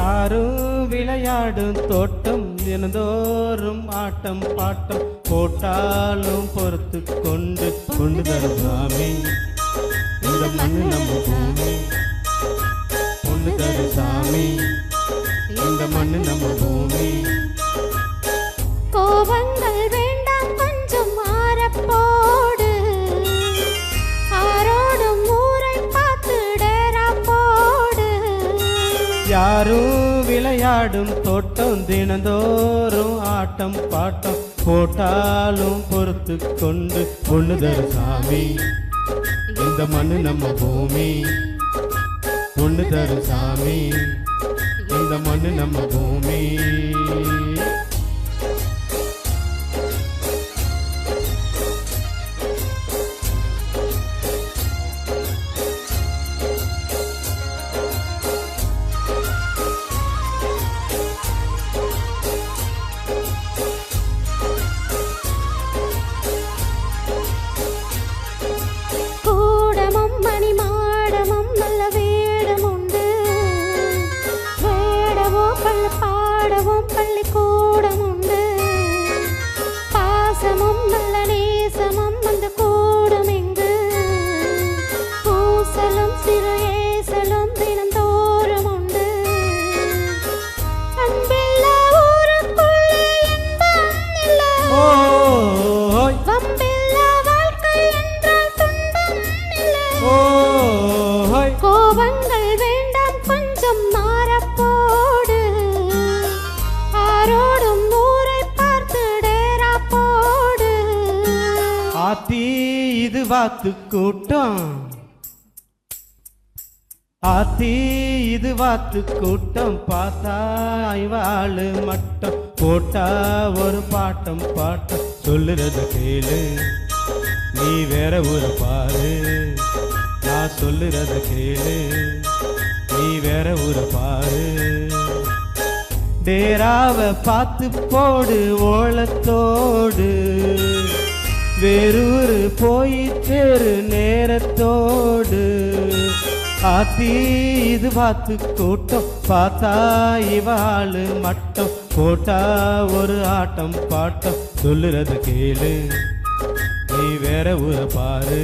யாரும் விளையாடும் தோட்டம் தினந்தோறும் ஆட்டம் பாட்டம் போட்டாலும் பொறுத்து கொண்டு கொண்டு தரும் சாமி இந்த மண்ணு நம்ம பூமி கொண்டு தரும் சாமி இந்த மண்ணு நம்ம பூமி. கோபங்கள் வேண்டாம் கொஞ்சம் மாறப்போடு ஆரோடும் ஊரை பார்த்து டேரா போடு. யாரும் விளையாடும் தோட்டம் தினந்தோறும் ஆட்டம் பாட்டம் போட்டாலும் பொறுத்து கொண்டு கொண்டு தரும் சாமி இந்த மண்ணு நம்ம பூமி கொண்டு தரும் சாமி இந்த மண்ணு நம்ம பூமி. பாடவும் பள்ளிக்கூடம் உண்டு பாசமும் நல்ல நேசமும் அந்த கூடும் இங்கு பூசலும் சிறு ஏசலும் தினந்தோறும் உண்டு. அன்பில்லா ஊருக்குள்ளே இன்பம் இல்லை வம்பில்லா வாழ்க்கை என்றால் துன்பம் இல்லை. கோபங்கள் வேண்டாம் கொஞ்சம் மாறப்போடு ஆரோடும் ஊரை பார்த்து டேரா போடு. ஆத்தி இது வாத்து கூட்டம் ஆத்தி இது வாத்து கூட்டம் பார்த்தா இவாளு மட்டம் போட்டா ஒரு பாட்டம் பாட்டம் சொல்லுறத கேளு நீ வேற ஊரை பாரு நான் சொல்லுறத கேளு நீ வேற ஊரை பாரு. டேராவை பார்த்து போடு ஓலத்தோடு வேறூரு போய் சேரு நேரத்தோடு. ஆத்தி இது பார்த்து கூட்டம் பார்த்தா இவாளு மட்டம் போட்டா ஒரு ஆட்டம் பாட்டம் சொல்லுறத கேளு நீ வேற ஊரை பாரு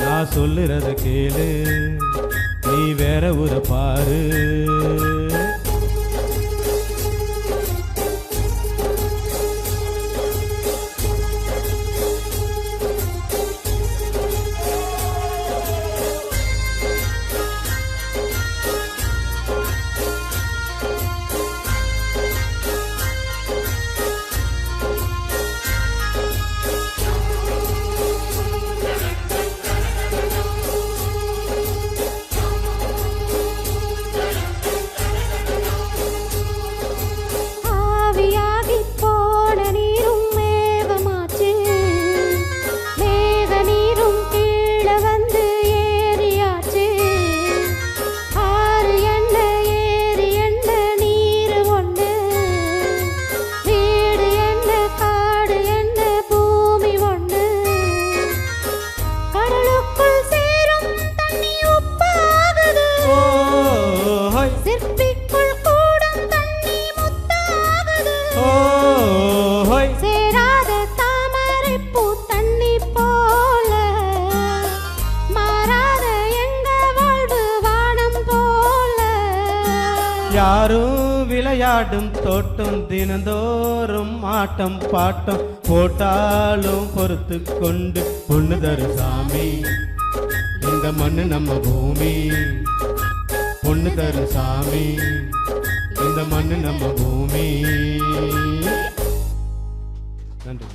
நான் சொல்லுறத கேளு நீ வேற ஊரை பாரு. யாரும் விளையாடும் தோட்டம் தினந்தோறும் ஆட்டம் பாட்டம் போட்டாலும் பொறுத்து கொண்டு பொண்ணு தரு சாமி இந்த மண்ணு நம்ம பூமி பொண்ணு தரு சாமி இந்த மண்ணு நம்ம பூமி. நன்றி.